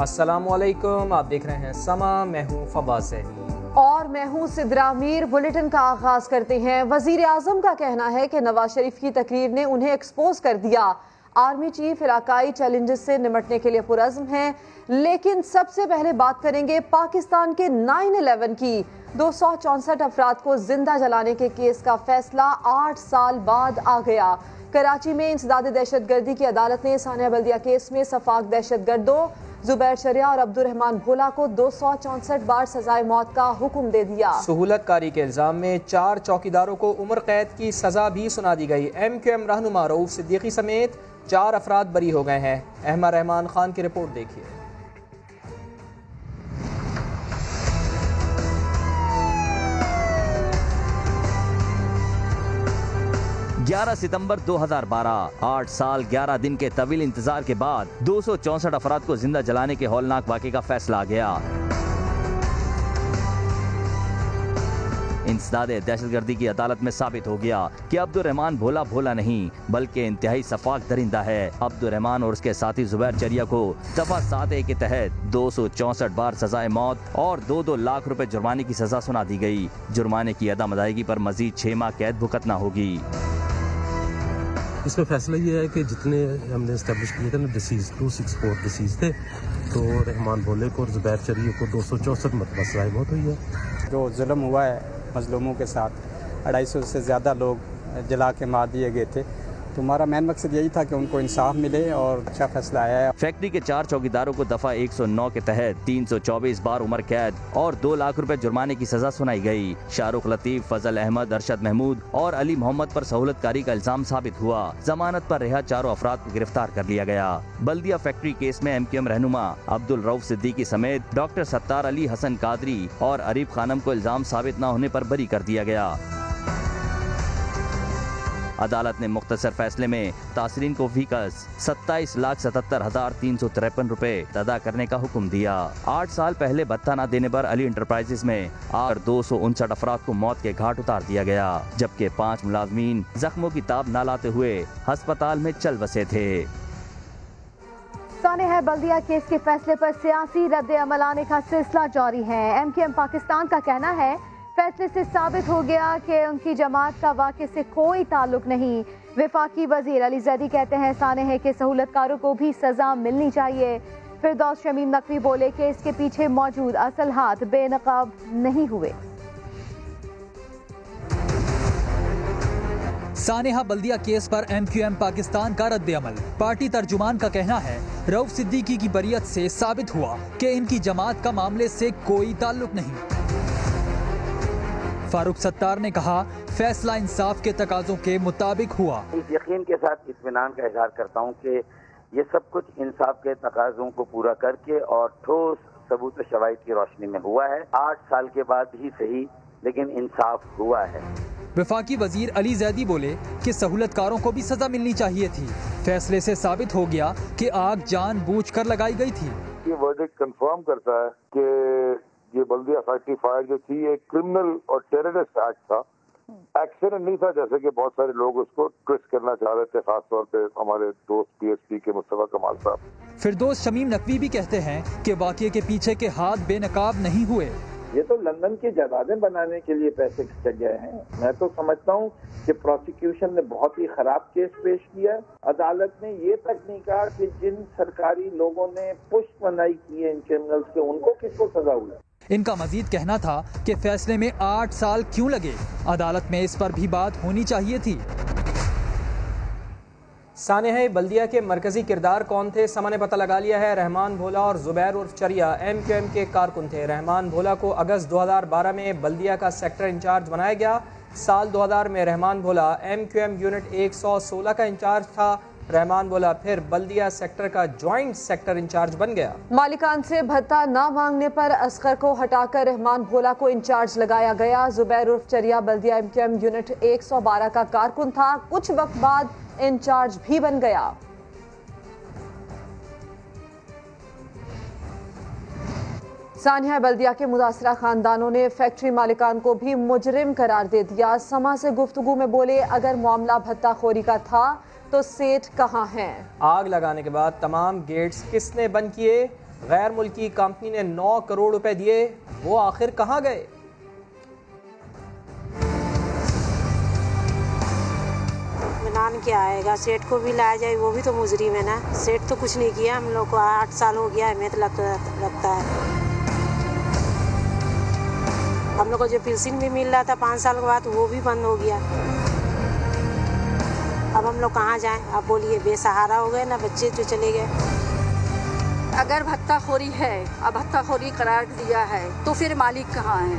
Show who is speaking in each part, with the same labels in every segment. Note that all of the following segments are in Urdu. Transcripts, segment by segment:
Speaker 1: السلام علیکم، آپ دیکھ رہے ہیں سما، میں ہوں فواز زہری
Speaker 2: اور میں ہوں سدرا میر۔ بلیٹن کا آغاز کرتے ہیں۔ وزیر اعظم کا کہنا ہے کہ نواز شریف کی تقریر نے انہیں ایکسپوز کر دیا۔ آرمی چیف علاقائی چیلنجز سے نمٹنے کے لیے پرعزم ہیں، لیکن سب سے پہلے بات کریں گے پاکستان کے 9/11 کی۔ 264 افراد کو زندہ جلانے کے کیس کا فیصلہ 8 سال بعد آ گیا۔ کراچی میں انسداد دہشت گردی کی عدالت نے ثانیہ بلدیہ کیس میں سفاک دہشت گردوں زبیر چریا اور عبد الرحمان بھولا کو 264 بار سزائے موت کا حکم دے دیا۔
Speaker 1: سہولت کاری کے الزام میں 4 چوکیداروں کو عمر قید کی سزا بھی سنا دی گئی۔ MQM رہنما رؤوف صدیقی سمیت 4 افراد بری ہو گئے ہیں۔ احمد رحمان خان کی رپورٹ دیکھیے۔
Speaker 3: 11 ستمبر 2012، 8 سال 11 دن کے طویل انتظار کے بعد 264 افراد کو زندہ جلانے کے ہولناک واقعے کا فیصلہ آ گیا۔ انسداد دہشت گردی کی عدالت میں ثابت ہو گیا کہ عبد الرحمان بھولا نہیں بلکہ انتہائی سفاک درندہ ہے۔ عبد الرحمان اور اس کے ساتھی زبیر چریا کو دفعہ 7A کے تحت 264 بار سزائے موت اور 2 لاکھ روپے جرمانے کی سزا سنا دی گئی۔ جرمانے کی عدم ادائیگی پر مزید 6 ماہ قید بھگتنا ہوگی۔
Speaker 4: اس میں فیصلہ یہ ہے کہ جتنے ہم نے اسٹیبلش کیے تھے نا ڈسیز 264 ڈسیز تھے، تو رحمان بھولے کو اور زبیر چریے کو 264 مرتبہ سزائے موت ہوئی ہے۔
Speaker 5: جو ظلم ہوا ہے مظلوموں کے ساتھ، 250 سے زیادہ لوگ جلا کے مار دیے گئے تھے، تو ہمارا مین مقصد یہی تھا کہ ان کو انصاف ملے اور اچھا فیصلہ آیا ہے۔
Speaker 3: فیکٹری کے 4 چوکیداروں کو دفعہ 109 کے تحت 324 بار عمر قید اور 2 لاکھ روپے جرمانے کی سزا سنائی گئی۔ شاہ رخ لطیف، فضل احمد، ارشد محمود اور علی محمد پر سہولت کاری کا الزام ثابت ہوا۔ ضمانت پر رہا 4 افراد کو گرفتار کر لیا گیا۔ بلدیہ فیکٹری کیس میں MQM رہنما عبد الرؤف صدیقی سمیت ڈاکٹر ستار علی حسن قادری اور عریب خانم کو الزام ثابت نہ ہونے پر بری کر دیا گیا۔ عدالت نے مختصر فیصلے میں تاثرین کو فیکس 27,77,353 روپے ادا کرنے کا حکم دیا۔ 8 سال پہلے بھتہ نہ دینے پر علی انٹرپرائزز میں 259 افراد کو موت کے گھاٹ اتار دیا گیا، جبکہ 5 ملازمین زخموں کی تاب نہ لاتے ہوئے ہسپتال میں چل بسے تھے۔
Speaker 2: سانحہ بلدیہ کیس کے فیصلے پر سیاسی رد عمل آنے کا سلسلہ جاری ہے۔ MQM پاکستان کا کہنا ہے فیصلے سے ثابت ہو گیا کہ ان کی جماعت کا واقعے سے کوئی تعلق نہیں۔ وفاقی وزیر علی زیدی کہتے ہیں سانحہ کے سہولت کاروں کو بھی سزا ملنی چاہیے۔ فردوس شمیم نقوی بولے کہ اس کے پیچھے موجود اصل ہاتھ بے نقاب نہیں ہوئے۔
Speaker 6: سانحہ بلدیہ کیس پر MQM پاکستان کا رد عمل۔ پارٹی ترجمان کا کہنا ہے رؤوف صدیقی کی بریت سے ثابت ہوا کہ ان کی جماعت کا معاملے سے کوئی تعلق نہیں۔ فاروق ستار نے کہا فیصلہ انصاف کے تقاضوں کے مطابق ہوا۔
Speaker 7: اس یقین کے ساتھ اطمینان کا اظہار کرتا ہوں کہ یہ سب کچھ انصاف کے تقاضوں کو پورا کر کے اور ٹھوس ثبوت و شواہد کی روشنی میں ہوا ہے۔ 8 سال کے بعد ہی صحیح لیکن انصاف ہوا ہے۔
Speaker 6: وفاقی وزیر علی زیدی بولے کہ سہولت کاروں کو بھی سزا ملنی چاہیے تھی۔ فیصلے سے ثابت ہو گیا کہ آگ جان بوجھ کر لگائی گئی تھی۔
Speaker 8: یہ ورڈکٹ کنفرم کرتا ہے کہ یہ بلدیہ فیکٹری فائر جو تھی ایک کرمنل اور ٹیررسٹ ایکٹ تھا، ایکسیڈنٹ نہیں تھا جیسے کہ بہت سارے لوگ اس کو ٹویسٹ کرنا چاہ رہے تھے، خاص طور پہ ہمارے دوست PSP کے مصطفیٰ کمال صاحب۔
Speaker 6: فردوس شمیم نقوی بھی کہتے ہیں کہ واقعے کے پیچھے کے ہاتھ بے نقاب نہیں ہوئے۔
Speaker 9: یہ تو لندن کی جائیدادیں بنانے کے لیے پیسے کھینچے گئے ہیں۔ میں تو سمجھتا ہوں کہ پروسیکیوشن نے بہت ہی خراب کیس پیش کیا ہے۔ عدالت نے یہ تک نہیں کہا کہ جن سرکاری لوگوں نے پشت پناہی کی ہے ان کرمنلز کے، ان کو کس کو سزا ہوئی۔
Speaker 6: ان کا مزید کہنا تھا کہ فیصلے میں 8 سال کیوں لگے، عدالت میں اس پر بھی بات ہونی چاہیے تھی۔
Speaker 1: سانحہ بلدیہ کے مرکزی کردار کون تھے؟ سما نے پتہ لگا لیا ہے۔ رحمان بھولا اور زبیر عرف چریا MQM کے کارکن تھے۔ رحمان بھولا کو اگست 2012 میں بلدیہ کا سیکٹر انچارج بنایا گیا۔ سال 2000 میں رحمان بھولا MQM یونٹ 116 کا انچارج تھا۔ رحمان بھولا پھر بلدیہ سیکٹر کا جوائنٹ سیکٹر انچارج بن گیا۔
Speaker 2: مالکان سے بھتہ نہ مانگنے پر اصغر کو ہٹا کر رحمان بھولا کو انچارج لگایا گیا۔ زبیر عرف چریا بلدیہ MQM یونٹ 112 کا کارکن تھا، کچھ وقت بعد انچارج بھی بن گیا۔ سانحہ بلدیہ کے متاثرہ خاندانوں نے فیکٹری مالکان کو بھی مجرم قرار دے دیا۔ سما سے گفتگو میں بولے اگر معاملہ بھتہ خوری کا تھا تو سیٹ کہاں ہیں؟
Speaker 1: آگ لگانے کے بعد تمام گیٹس کس نے بند کیے؟ غیر ملکی کمپنی نے 9 کروڑ روپے دیے، وہ آخر کہاں گئے؟
Speaker 10: اطمینان کیا آئے گا؟ سیٹ کو بھی لایا جائے، وہ بھی تو مجرم ہے نا. سیٹ تو کچھ نہیں کیا، ہم لوگ کو 8 سال ہو گیا اہمیت لگتا ہے. ہم لوگ کو جو پنشن بھی مل رہا تھا 5 سال کے بعد وہ بھی بند ہو گیا. اب ہم لوگ کہاں جائیں؟ آپ بولیے، بے سہارا ہو گئے نا، بچے جو چلے گئے.
Speaker 11: اگر بھتہ خوری ہے، اب بھتہ خوری قرار دیا ہے تو پھر مالک کہاں ہے؟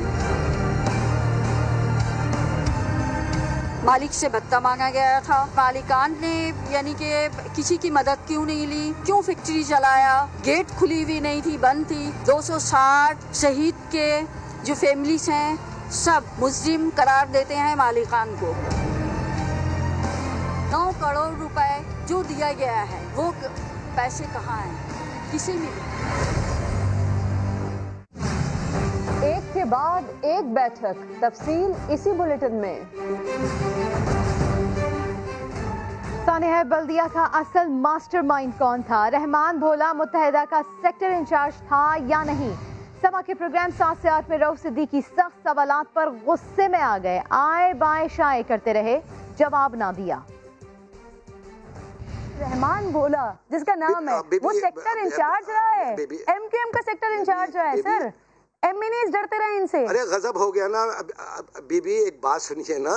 Speaker 11: مالک سے بھتہ مانگا گیا تھا، مالکان نے یعنی کہ کسی کی مدد کیوں نہیں لی؟ کیوں فیکٹری چلایا؟ گیٹ کھلی ہوئی نہیں تھی، بند تھی. 260 شہید کے جو فیملیز ہیں سب مجرم قرار دیتے ہیں مالکان کو. 9 کروڑ روپے جو دیا گیا ہے وہ پیسے کہاں ہیں؟ کسی میں
Speaker 2: ایک کے بعد ایک بیٹھک، تفصیل اسی بلیٹن میں. سانحہ بلدیہ کا اصل ماسٹر مائنڈ کون تھا؟ رحمان بھولا متحدہ کا سیکٹر انچارج تھا یا نہیں؟ سما کے پروگرام 7 سے 8 میں رؤف صدیقی سخت سوالات پر غصے میں آ گئے، آئے بائیں شائع کرتے رہے، جواب نہ دیا. رحمان بھولا جس کا نام ہے وہ سیکٹر انچارج رہا ہے، ایم کیو ایم کا سیکٹر انچارج رہا ہے. سر ایم این ڈرتے رہے ان سے.
Speaker 12: ارے غضب ہو گیا نا بی بی، ایک بات سنیے نا،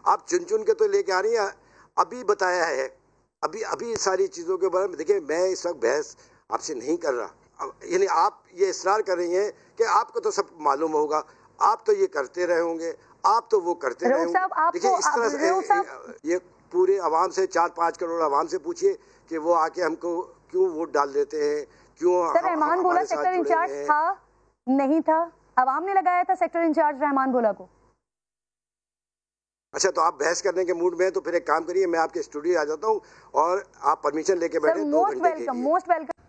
Speaker 12: آپ چن چن کے تو لے کے آ رہی ہیں. ابھی بتایا ہے، ابھی ساری چیزوں کے بارے میں دیکھیں، میں اس وقت بحث آپ سے نہیں کر رہا. یعنی آپ یہ اصرار کر رہی ہیں کہ آپ کو تو سب معلوم ہوگا، آپ تو یہ کرتے رہے ہوں گے، آپ تو وہ کرتے رہے ہوں گے. دیکھیں اس طرح سے یہ پورے عوام سے 4-5 کروڑ عوام سے پوچھئے کہ وہ آ کے ہم کو کیوں ووٹ ڈال دیتے ہیں، کیوں.
Speaker 13: سر رحمان بھولا سیکٹر انچارج تھا نہیں تھا؟ عوام نے لگایا تھا سیکٹر انچارج رحمان بھولا کو.
Speaker 12: اچھا تو آپ بحث کرنے کے موڈ میں ہیں تو پھر ایک کام کریے، میں آپ کے اسٹوڈیو آ جاتا ہوں اور آپ پرمیشن لے کے بیٹھیں 2 گھنٹے کے لیے.
Speaker 13: Most welcome.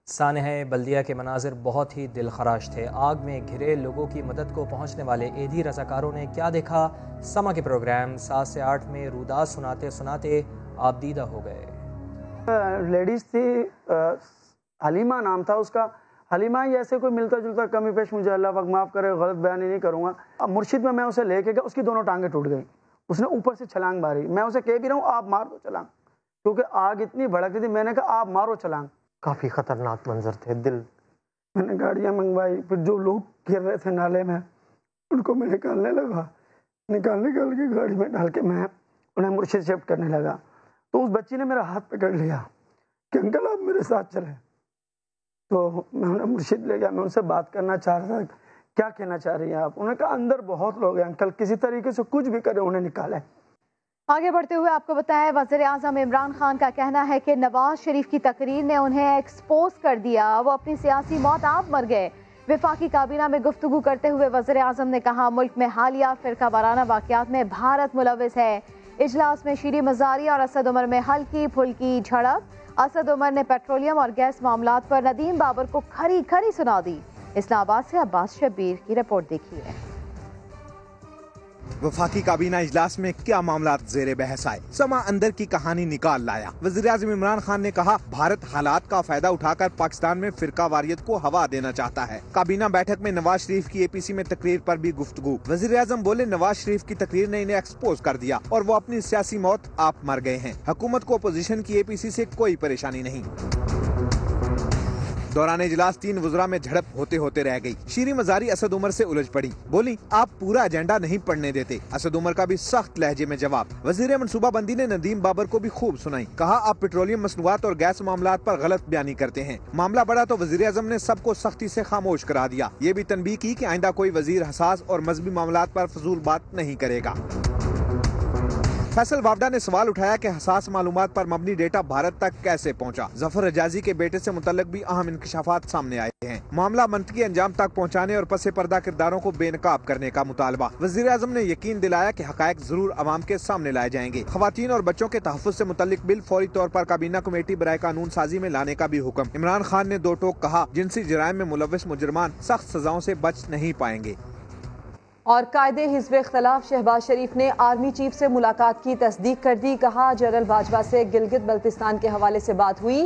Speaker 1: سانحہ بلدیہ کے مناظر بہت ہی دل خراش تھے. آگ میں گھرے لوگوں کی مدد کو پہنچنے والے ایدھی رضاکاروں نے کیا دیکھا؟ سما کے پروگرام 7 سے 8 میں روداد سناتے سناتے آپ دیدہ ہو گئے.
Speaker 14: لیڈیز تھی، حلیمہ نام تھا اس کا. حلیمہ ہی ایسے کوئی ملتا جلتا کمی پیش، مجھے اللہ پاک معاف کرے، غلط بیانی نہیں کروں گا. اب مرشد میں اسے لے کے گیا، اس کی دونوں ٹانگیں ٹوٹ گئیں. اس نے اوپر سے چھلانگ ماری. میں اسے کہہ بھی رہا ہوں آپ مار دو چھلانگ، کیونکہ آگ اتنی بھڑک رہی تھی. میں نے کہا آپ مارو چھلانگ.
Speaker 15: کافی خطرناک منظر تھے.
Speaker 14: میں نے گاڑیاں منگوائی، پھر جو لوگ گر رہے تھے نالے میں ان کو میں نکالنے لگا، نکال کے گاڑی میں ڈال کے میں انہیں مرشد شفٹ کرنے لگا. تو اس بچی نے میرا ہاتھ پکڑ لیا کہ انکل آپ میرے ساتھ چلیں. تو میں انہیں مرشد لے گیا. میں ان سے بات کرنا چاہ رہا تھا، کیا کہنا چاہ رہی ہیں آپ؟ انہوں نے کہا اندر بہت لوگ ہیں انکل، کسی طریقے سے کچھ بھی کرے انہیں نکالیں.
Speaker 2: آگے بڑھتے ہوئے آپ کو بتائیں، وزیر اعظم عمران خان کا کہنا ہے کہ نواز شریف کی تقریر نے انہیں ایکسپوز کر دیا، وہ اپنی سیاسی موت آپ مر گئے. وفاقی کابینہ میں گفتگو کرتے ہوئے وزیر اعظم نے کہا ملک میں حالیہ فرقہ وارانہ واقعات میں بھارت ملوث ہے. اجلاس میں شیریں مزاری اور اسد عمر میں ہلکی پھلکی جھڑپ. اسد عمر نے پیٹرولیم اور گیس معاملات پر ندیم بابر کو کھری کھری سنا دی. اسلام آباد سے عباس شبیر کی رپورٹ دیکھیے.
Speaker 16: وفاقی کابینہ اجلاس میں کیا معاملات زیر بحث آئے؟ سما اندر کی کہانی نکال لایا. وزیر اعظم عمران خان نے کہا بھارت حالات کا فائدہ اٹھا کر پاکستان میں فرقہ واریت کو ہوا دینا چاہتا ہے. کابینہ بیٹھک میں نواز شریف کی اے پی سی میں تقریر پر بھی گفتگو. وزیر اعظم بولے نواز شریف کی تقریر نے انہیں ایکسپوز کر دیا اور وہ اپنی سیاسی موت آپ مر گئے ہیں. حکومت کو اپوزیشن کی اے پی سی سے کوئی پریشانی نہیں. دوران اجلاس 3 وزراء میں جھڑپ ہوتے ہوتے رہ گئی. شیریں مزاری اسد عمر سے الجھ پڑی، بولی آپ پورا ایجنڈا نہیں پڑھنے دیتے. اسد عمر کا بھی سخت لہجے میں جواب. وزیر منصوبہ بندی نے ندیم بابر کو بھی خوب سنائی. کہا آپ پیٹرولیم مصنوعات اور گیس معاملات پر غلط بیانی کرتے ہیں. معاملہ بڑا تو وزیر اعظم نے سب کو سختی سے خاموش کرا دیا. یہ بھی تنبیہ کی کہ آئندہ کوئی وزیر حساس اور مذہبی معاملات پر فضول بات نہیں کرے گا. فیصل وافڈا نے سوال اٹھایا کہ حساس معلومات پر مبنی ڈیٹا بھارت تک کیسے پہنچا. ظفر رجازی کے بیٹے سے متعلق بھی اہم انکشافات سامنے آئے ہیں. معاملہ منطقی انجام تک پہنچانے اور پس پردہ کرداروں کو بے نقاب کرنے کا مطالبہ. وزیر اعظم نے یقین دلایا کہ حقائق ضرور عوام کے سامنے لائے جائیں گے. خواتین اور بچوں کے تحفظ سے متعلق بل فوری طور پر کابینہ کمیٹی برائے قانون سازی میں لانے کا بھی حکم. عمران خان نے 2 ٹوک کہا جنسی جرائم میں ملوث مجرمان سخت سزاؤں سے بچ نہیں پائیں گے.
Speaker 2: اور قائد حزب اختلاف شہباز شریف نے آرمی چیف سے ملاقات کی تصدیق کر دی. کہا جنرل باجوہ سے گلگت بلتستان کے حوالے سے بات ہوئی.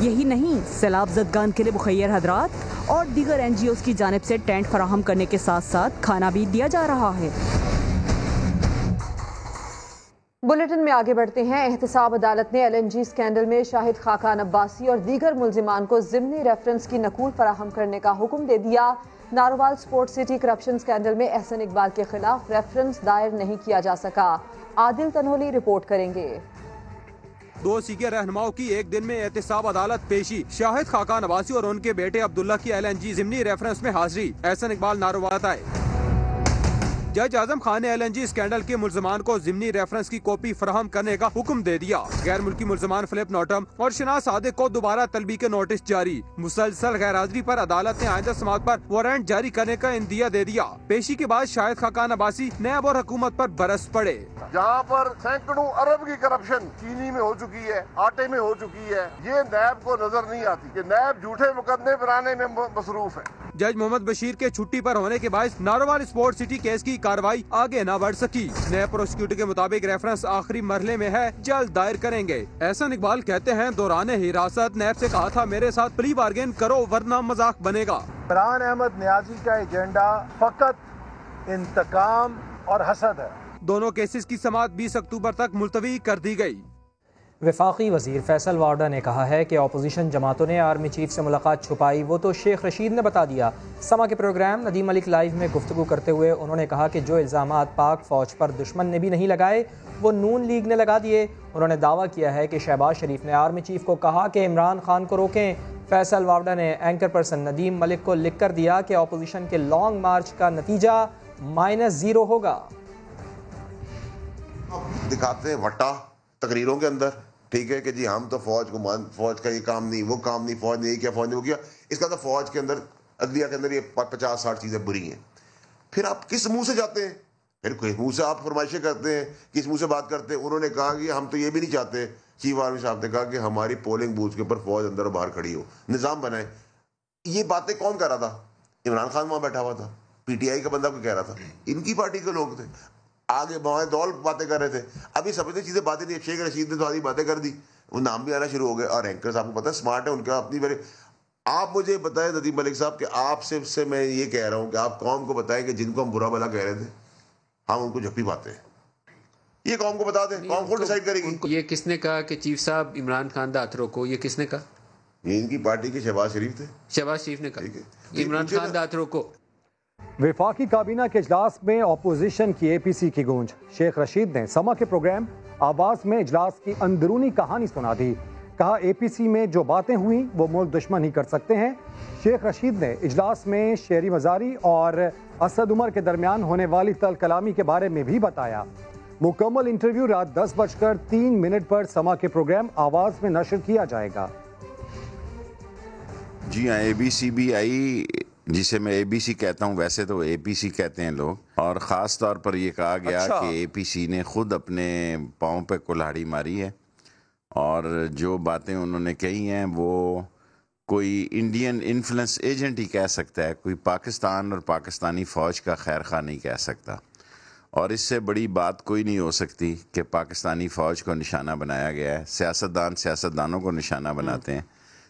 Speaker 17: یہی نہیں، سیلاب زدگان کے لیے مخیر حضرات اور دیگر NGOs کی جانب سے ٹینٹ فراہم کرنے کے ساتھ ساتھ کھانا بھی دیا جا رہا ہے۔
Speaker 2: بلیٹن میں آگے بڑھتے ہیں۔ احتساب عدالت نے LNG اسکینڈل میں شاہد خاقان عباسی اور دیگر ملزمان کو ضمنی ریفرنس کی نقول فراہم کرنے کا حکم دے دیا۔ Narowal support city corruption scandal میں احسن اقبال کے خلاف ریفرنس دائر نہیں کیا جا سکا۔ عادل تنولی رپورٹ کریں گے۔
Speaker 4: 2 سینئر رہنماؤں کی ایک دن میں احتساب عدالت پیشی، شاہد خاقان عباسی اور ان کے بیٹے عبداللہ کی LNG ضمنی ریفرنس میں حاضری، احسن اقبال ناروال آئے۔ جج اعظم خان نے LNG اسکینڈل کے ملزمان کو ضمنی ریفرنس کی کاپی فراہم کرنے کا حکم دے دیا۔ غیر ملکی ملزمان فلپ نوٹم اور شناز صادق کو دوبارہ طلبی کے نوٹس جاری۔ مسلسل غیر حاضری پر عدالت نے آئندہ سماعت پر وارنٹ جاری کرنے کا اندیہ دے دیا۔ پیشی کے بعد شاہد خاقان عباسی نیب اور حکومت پر برس پڑے۔
Speaker 5: جہاں پر سینکڑوں ارب کی کرپشن چینی میں ہو چکی ہے، آٹے میں ہو چکی ہے، یہ نیب کو نظر نہیں آتی کہ نیب جھوٹے مقدمے بنانے میں مصروف ہے۔
Speaker 4: جج محمد بشیر کے چھٹی پر ہونے کے باعث ناروال سپورٹ سٹی کیس کی کارروائی آگے نہ بڑھ سکی۔ نیب پروسیکیوٹر کے مطابق ریفرنس آخری مرحلے میں ہے، جلد دائر کریں گے۔ احسن اقبال کہتے ہیں دوران حراست نیب سے کہا تھا میرے ساتھ پلی بارگین کرو ورنہ مذاق بنے گا۔
Speaker 6: عمران احمد نیازی کا ایجنڈا فقط انتقام اور حسد ہے۔
Speaker 4: دونوں کیسز کی سماعت 20 اکتوبر تک ملتوی کر دی گئی۔
Speaker 1: وفاقی وزیر فیصل وارڈا نے کہا ہے کہ اپوزیشن جماعتوں نے آرمی چیف سے ملاقات چھپائی، وہ تو شیخ رشید نے بتا دیا۔ سما کے پروگرام ندیم ملک لائیو میں گفتگو کرتے ہوئے انہوں نے کہا کہ جو الزامات پاک فوج پر دشمن نے بھی نہیں لگائے وہ نون لیگ نے لگا دیے۔ انہوں نے دعویٰ کیا ہے کہ شہباز شریف نے آرمی چیف کو کہا کہ عمران خان کو روکیں۔ فیصل وارڈا نے اینکر پرسن ندیم ملک کو لکھ کر دیا کہ اپوزیشن کے لانگ مارچ کا نتیجہ -0 ہوگا۔
Speaker 7: دکھاتے ہیں وٹا تقریروں کے اندر، ٹھیک ہے کہ جی ہم تو فوج کا یہ کام نہیں، وہ کام نہیں، فوج نے یہ کیا، فوج نے وہ کیا۔ اس کا تو فوج کے اندر عدلیہ کے اندر یہ 50-60 چیزیں بری ہیں۔ پھر آپ کس منہ سے جاتے ہیں؟ پھر کوئی منہ سے آپ فرمائشیں کرتے ہیں، کس منہ سے بات کرتے ہیں؟ انہوں نے کہا کہ ہم تو یہ بھی نہیں چاہتے، چیف آرمی صاحب نے کہا کہ ہماری پولنگ بوتھ کے اوپر فوج اندر و باہر کھڑی ہو، نظام بنائے۔ یہ باتیں کون کر رہا تھا؟ عمران خان وہاں بیٹھا ہوا تھا، PTI کا بندہ کو کہہ رہا تھا، ان کی پارٹی کے لوگ تھے، آگے بائیں دول باتیں کر رہے تھے۔ ابھی سمجھتے چیزیں باتیں نہیں، شیخ رشید نے تو آدھی باتیں کر دی، وہ نام بھی آنا شروع ہو گئے۔ اور اینکرز آپ کو پتہ ہے اسمارٹ ہے ان کا اپنی بڑے۔ آپ مجھے بتائیں ندیم ملک صاحب کہ آپ سے میں یہ کہہ رہا ہوں کہ آپ قوم کو بتائیں کہ جن کو ہم برا بھلا کہہ رہے تھے ہم ان کو جھپی پاتے ہیں، یہ قوم کو بتا دیں، قوم خود ڈیسائیڈ کرے گی۔
Speaker 8: یہ کس نے کہا کہ چیف صاحب عمران خان داترو کو، یہ کس نے کہا؟
Speaker 7: یہ ان کی پارٹی کے شہباز شریف تھے،
Speaker 8: شہباز شریف نے کہا عمران خان داترو کو۔
Speaker 18: وفاقی کابینہ کے اجلاس میں اپوزیشن کی APC کی گونج، شیخ رشید نے سما کے پروگرام آواز میں اجلاس کی اندرونی کہانی سنا دی، کہا APC میں جو باتیں ہوئیں وہ ملک دشمن ہی کر سکتے ہیں۔ شیخ رشید نے اجلاس میں شہری مزاری اور اسد عمر کے درمیان ہونے والی تل کلامی کے بارے میں بھی بتایا۔ مکمل انٹرویو رات 10:03 پر سما کے پروگرام آواز میں نشر کیا جائے گا۔
Speaker 10: جی ہاں، ABC بھی آئی، جسے میں ABC کہتا ہوں، ویسے تو APC کہتے ہیں لوگ، اور خاص طور پر یہ کہا گیا کہ APC نے خود اپنے پاؤں پہ کلہاڑی ماری ہے، اور جو باتیں انہوں نے کہی ہیں وہ کوئی انڈین انفلوئنس ایجنٹ ہی کہہ سکتا ہے، کوئی پاکستان اور پاکستانی فوج کا خیر خواہ نہیں کہہ سکتا۔ اور اس سے بڑی بات کوئی نہیں ہو سکتی کہ پاکستانی فوج کو نشانہ بنایا گیا ہے۔ سیاستدانوں کو نشانہ بناتے ہیں،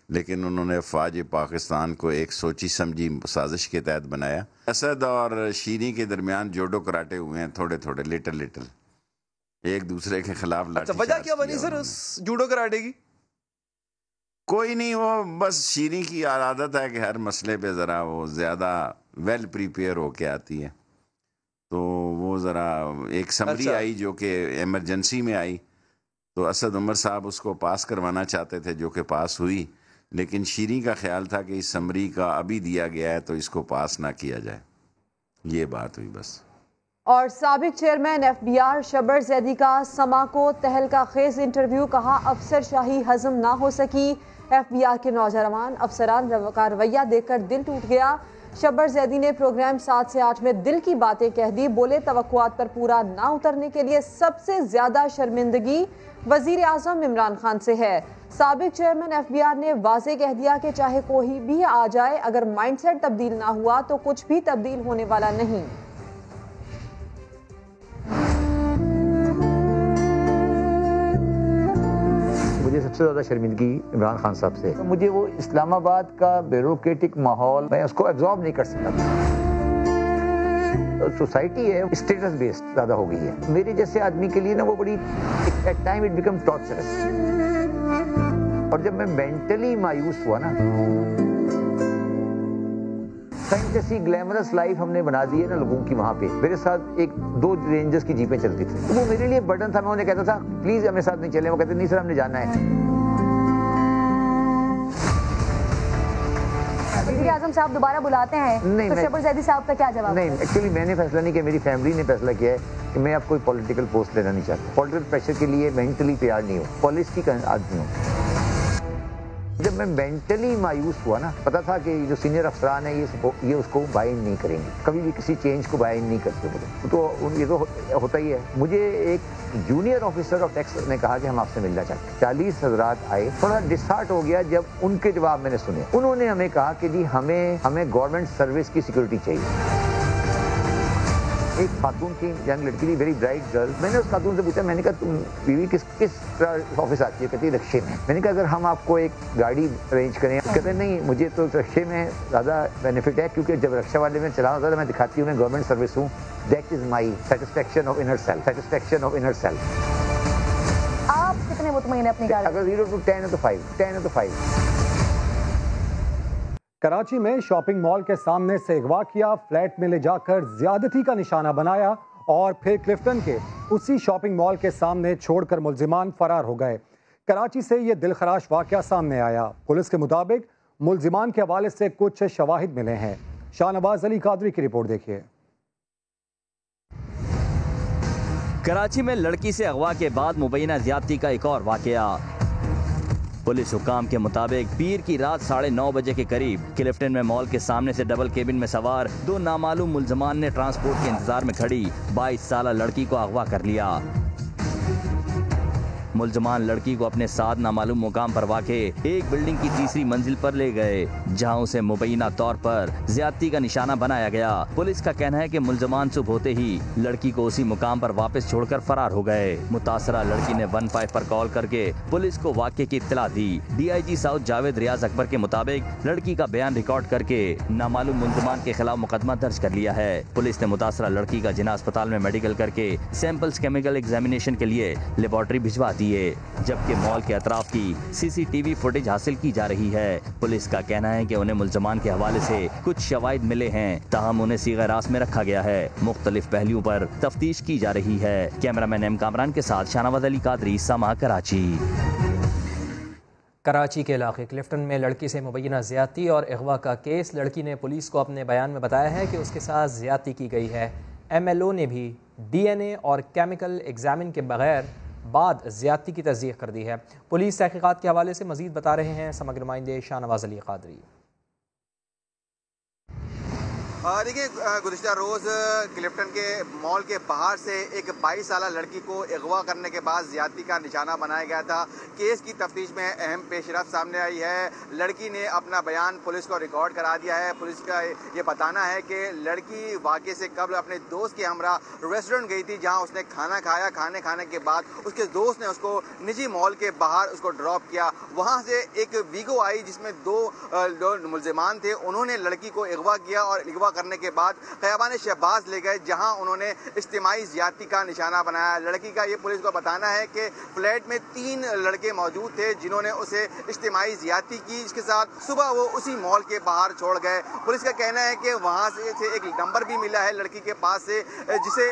Speaker 10: لیکن انہوں نے افواج پاکستان کو ایک سوچی سمجھی سازش کے تحت بنایا۔ اسد اور شیریں کے درمیان جوڈو کراٹے ہوئے ہیں، تھوڑے تھوڑے، لٹل، ایک دوسرے کے خلاف لاٹھی چارج۔
Speaker 4: وجہ کیا بنی سر اس جوڈو کراٹے کی؟
Speaker 10: کوئی نہیں، وہ بس شیریں کی عادت ہے کہ ہر مسئلے پہ ذرا وہ زیادہ ویل پریپیئر ہو کے آتی ہے، تو وہ ذرا ایک سمری آئی جو کہ ایمرجنسی میں آئی، تو اسد عمر صاحب اس کو پاس کروانا چاہتے تھے، جو کہ پاس ہوئی، لیکن شیریں کا خیال تھا کہ اس سمری کا ابھی دیا گیا ہے تو اس کو پاس نہ کیا جائے، یہ بات ہوئی بس۔
Speaker 2: اور سابق چیئرمین FBR شبر زیدی کا سما کو تہلکہ خیز انٹرویو، کہا افسر شاہی ہضم نہ ہو سکی، FBR کے نوجوان افسران کا رویہ دیکھ کر دل ٹوٹ گیا۔ شبر زیدی نے پروگرام 7 سے 8 میں دل کی باتیں کہہ دی، بولے توقعات پر پورا نہ اترنے کے لیے سب سے زیادہ شرمندگی وزیر اعظم عمران خان سے ہے۔ سابق چیئرمین FBR نے واضح کہہ دیا کہ چاہے کوئی بھی آ جائے، اگر مائنڈ سیٹ تبدیل نہ ہوا تو کچھ بھی تبدیل ہونے والا نہیں۔
Speaker 19: وجہ سے
Speaker 11: سب سے زیادہ شرمندگی عمران خان صاحب سے. مجھے وہ اسلام آباد کا بیوروکریٹک ماحول میں اس کو ایبزارب نہیں کر سکتا. سوسائٹی ہے اسٹیٹس بیسڈ زیادہ ہو گئی ہے. میرے جیسے آدمی کے لیے نا وہ بڑی at time it became torturous. اور جب میں مینٹلی مایوس ہوا نا، فینٹیسی گلیمرس لائف ہم نے بنا دی ہے نا لوگوں کی. وہاں پہ میرے ساتھ 2 رینجرز کی جیپیں چلتی تھی. وہ میرے لیے برڈن تھا. میں انہیں کہتا تھا پلیز ہمیں ساتھ نہیں چلیں. وہ کہتے نہیں سر ہم نے جانا ہے.
Speaker 2: وزیر اعظم صاحب دوبارہ بلاتے ہیں تو شبر زیدی صاحب کا کیا جواب؟
Speaker 11: نہیں، ایکچولی میں نے فیصلہ نہیں کیا، میری فیملی نے فیصلہ کیا ہے کہ میں اب کوئی پولیٹیکل پوسٹ لینا نہیں چاہتا. پولیٹیکل پریشر کے لیے مینٹلی تیار نہیں ہوں. پالیسی کا آدمی ہوں. جب میں مینٹلی مایوس ہوا نا، پتا تھا کہ جو سینئر افسران ہیں یہ اس کو بائن نہیں کریں گے، کبھی بھی کسی چینج کو بائن نہیں کرتے. تو یہ تو ہوتا ہی ہے. مجھے ایک جونیئر آفیسر آف ٹیکس نے کہا کہ ہم آپ سے ملنا چاہتے ہیں. 40 حضرات آئے. تھوڑا ڈسہارٹ ہو گیا جب ان کے جواب میں نے سنے. انہوں نے ہمیں کہا کہ جی ہمیں گورنمنٹ سروس کی سیکورٹی چاہیے. ایک خاتون کی ینگ لڑکی تھی، ویری برائٹ گرل. میں نے اس خاتون سے پوچھا، میں نے کہا تم بیوی کس طرح آفس آتی ہے؟ کہتی ہے رکشے میں. میں نے کہا اگر ہم آپ کو ایک گاڑی ارینج کریں. کہتے نہیں مجھے تو رکشے میں زیادہ بینیفٹ ہے، کیونکہ جب رکشہ والے میں چلانا ہوتا ہے میں دکھاتی ہوں میں گورنمنٹ سروس ہوں. That is my satisfaction of inner self. Satisfaction of inner self.
Speaker 2: آپ کتنے مطمئن ہیں اپنی گاڑی؟
Speaker 11: اگر 0 to 10 ہے تو 5. 10 ہے تو 5.
Speaker 18: کراچی میں شاپنگ مال کے سامنے سے اغوا کیا، فلیٹ میں لے جا کر زیادتی کا نشانہ بنایا اور پھر کلفٹن کے اسی شاپنگ مال کے سامنے چھوڑ کر ملزمان فرار ہو گئے. کراچی سے یہ دلخراش واقعہ سامنے آیا. پولیس کے مطابق ملزمان کے حوالے سے کچھ شواہد ملے ہیں. شاہنواز علی قادری کی رپورٹ دیکھیے.
Speaker 3: کراچی میں لڑکی سے اغوا کے بعد مبینہ زیادتی کا ایک اور واقعہ. پولیس حکام کے مطابق پیر کی رات 9:30 بجے کے قریب کلفٹن میں مال کے سامنے سے ڈبل کیبن میں سوار 2 نامعلوم ملزمان نے ٹرانسپورٹ کے انتظار میں کھڑی 22 سالہ لڑکی کو اغوا کر لیا. ملزمان لڑکی کو اپنے ساتھ نامعلوم مقام پر واقع ایک بلڈنگ کی 3ری منزل پر لے گئے، جہاں اسے مبینہ طور پر زیادتی کا نشانہ بنایا گیا. پولیس کا کہنا ہے کہ ملزمان صبح ہوتے ہی لڑکی کو اسی مقام پر واپس چھوڑ کر فرار ہو گئے. متاثرہ لڑکی نے 15 پر کال کر کے پولیس کو واقعے کی اطلاع دی. DIG ساؤتھ جاوید ریاض اکبر کے مطابق لڑکی کا بیان ریکارڈ کر کے نامعلوم ملزمان کے خلاف مقدمہ درج کر لیا ہے. پولیس نے متاثرہ لڑکی کا جناح اسپتال میں میڈیکل کر کے سیمپلز کیمیکل ایگزامینیشن کے لیے لیبارٹری بھجوا دیے، جبکہ مال کے اطراف کی CCTV فوٹیج حاصل کی جا رہی ہے. پولیس کا کہنا ہے کہ انہیں ملزمان کے حوالے سے کچھ شواہد ملے ہیں، تاہم انہیں صیغہ راست میں رکھا گیا ہے. مختلف پہلوؤں پر تفتیش کی جا رہی ہے. کیمرامین ایم کامران کے ساتھ شاہنواز علی قادری، سما، کراچی.
Speaker 1: کراچی کے علاقے کلفٹن میں لڑکی سے مبینہ زیادتی اور اغوا کا کیس. لڑکی نے پولیس کو اپنے بیان میں بتایا ہے کہ اس کے ساتھ زیادتی کی گئی ہے. MLO نے بھی DNA اور کیمیکل ایگزامن کے بغیر بعد زیادتی کی تصدیق کر دی ہے. پولیس تحقیقات کے حوالے سے مزید بتا رہے ہیں سماجی نمائندے شاہنواز علی قادری.
Speaker 12: دیکھیے گزشتہ روز کلفٹن کے مال کے باہر سے ایک 22 سالہ لڑکی کو اغوا کرنے کے بعد زیادتی کا نشانہ بنایا گیا تھا. کیس کی تفتیش میں اہم پیش رفت سامنے آئی ہے. لڑکی نے اپنا بیان پولیس کو ریکارڈ کرا دیا ہے. پولیس کا یہ بتانا ہے کہ لڑکی واقعے سے قبل اپنے دوست کے ہمراہ ریسٹورنٹ گئی تھی، جہاں اس نے کھانا کھایا. کھانے کے بعد اس کے دوست نے اس کو نجی مال کے باہر اس کو ڈراپ کیا. وہاں سے ایک ویگو آئی جس میں دو ملزمان تھے. انہوں نے لڑکی کو اغوا کیا اور اغوا کرنے کے بعد خیابان شہباز لے گئے، جہاں انہوں نے اجتماعی زیادتی کا نشانہ بنایا. لڑکی کا یہ پولیس کو بتانا ہے کہ فلیٹ میں 3 لڑکے موجود تھے جنہوں نے اسے اجتماعی زیادتی کی. اس کے ساتھ صبح وہ اسی مال کے باہر چھوڑ گئے. پولیس کا کہنا ہے کہ وہاں سے ایک نمبر بھی ملا ہے لڑکی کے پاس سے، جسے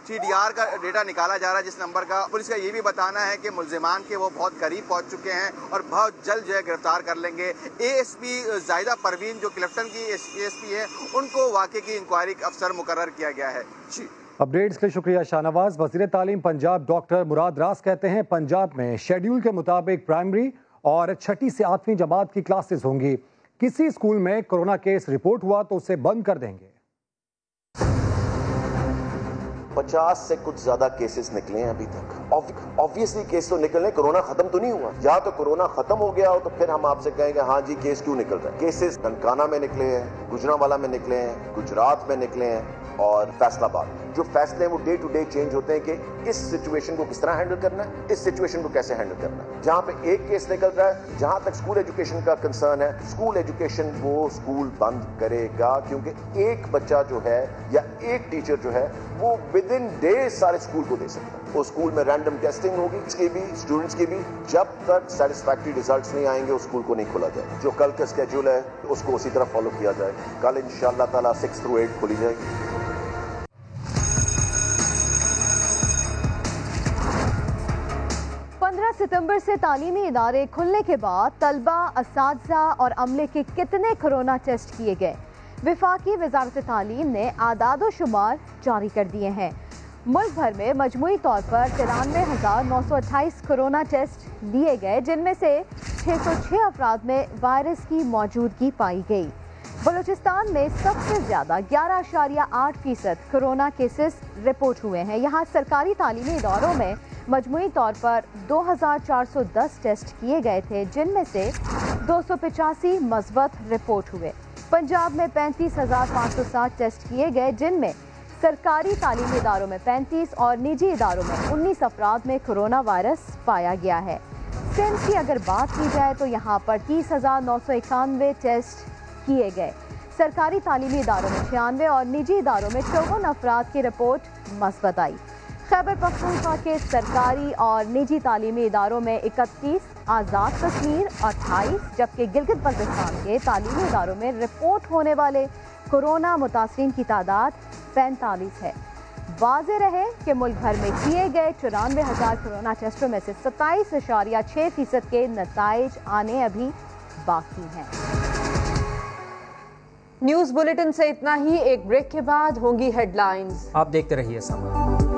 Speaker 12: CDR کا ڈیٹا نکالا جا رہا ہے جس نمبر کا. پولیس کا یہ بھی بتانا ہے کہ ملزمان کے وہ بہت قریب پہنچ چکے ہیں اور بہت جلد گرفتار کر لیں گے. ASP زاہدہ پروین جو کلفٹن کی ASP ہے، ان کو واقعے کی انکوائری افسر مقرر کیا گیا ہے. جی
Speaker 18: اپڈیٹس کے شکریہ شاہنواز. وزیر تعلیم پنجاب ڈاکٹر مراد راز کہتے ہیں پنجاب میں شیڈیول کے مطابق پرائمری اور 6ٹھی سے 8ویں جماعت کی کلاسز ہوں گی. کسی اسکول میں کورونا کیس رپورٹ ہوا تو اسے بند کر دیں گے.
Speaker 14: 50 سے کچھ زیادہ کیسز نکلے ہیں ابھی تک. آبویسلی کیس تو نکلنے، کرونا ختم تو نہیں ہوا. یا تو کرونا ختم ہو گیا ہو تو پھر ہم آپ سے کہیں گے ہاں جی کیس کیوں نکل رہا ہے. کیسز ننکانہ میں نکلے ہیں، گجرانوالہ میں نکلے ہیں، گجرات میں نکلے ہیں، اور فیصلہ آباد. جو فیصلے ہیں وہ ڈے ٹو ڈے چینج ہوتے ہیں کہ اس سچویشن کو کس طرح ہینڈل کرنا ہے, اس سچویشن کو کیسے ہینڈل کرنا ہے. جہاں پہ ایک کیس نکل رہا ہے, جہاں تک اسکول ایجوکیشن کا کنسرن ہے, اسکول ایجوکیشن وہ اسکول بند کرے گا, کیونکہ ایک بچہ جو ہے یا ایک ٹیچر جو ہے وہ ود ان ڈیز سارے اسکول کو دے سکتا ہے. وہ اسکول میں رینڈم ٹیسٹنگ ہوگی, اس کی بھی اسٹوڈنٹس کی بھی, جب تک سیٹسفیکٹری ریزلٹس نہیں آئیں گے اس اسکول کو نہیں کھولا جائے. جو کل کا اسکیڈول ہے اس کو اسی طرح فالو کیا جائے. کل انشاءاللہ تعالیٰ 6 through 8 کھولی جائے گی.
Speaker 2: 15 ستمبر سے تعلیمی ادارے کھلنے کے بعد طلبہ, اساتذہ اور عملے کے کتنے کورونا ٹیسٹ کیے گئے؟ وفاقی وزارت تعلیم نے اعداد و شمار جاری کر دیے ہیں. ملک بھر میں مجموعی طور پر 93,928 کورونا ٹیسٹ لیے گئے, جن میں سے 606 افراد میں وائرس کی موجودگی پائی گئی. بلوچستان میں سب سے زیادہ 11.8% کورونا کیسز رپورٹ ہوئے ہیں. یہاں سرکاری تعلیمی اداروں میں مجموعی طور پر 2,410 ٹیسٹ کیے گئے تھے, جن میں سے 285 مثبت رپورٹ ہوئے. پنجاب میں 35,560 ٹیسٹ کیے گئے, جن میں سرکاری تعلیمی اداروں میں 35 اور نجی اداروں میں 19 افراد میں کورونا وائرس پایا گیا ہے. سندھ کی اگر بات کی جائے تو یہاں پر 30,991 ٹیسٹ کیے گئے. سرکاری تعلیمی اداروں میں 96 اور نجی اداروں میں 54 افراد کی رپورٹ مثبت آئی. خیبر پختونخوا کے سرکاری اور نجی تعلیمی اداروں میں 31, آزاد کشمیر 28, جبکہ گلگت بلتستان کے تعلیمی اداروں میں رپورٹ ہونے والے کورونا متاثرین کی تعداد 45 ہے. واضح رہے کہ ملک بھر میں کیے گئے 94,000 کورونا ٹیسٹوں میں سے 27.6% کے نتائج آنے ابھی باقی ہیں. نیوز بلیٹن سے اتنا ہی. ایک بریک کے بعد ہوں گی ہیڈ لائنز.
Speaker 1: آپ دیکھتے رہیے سما.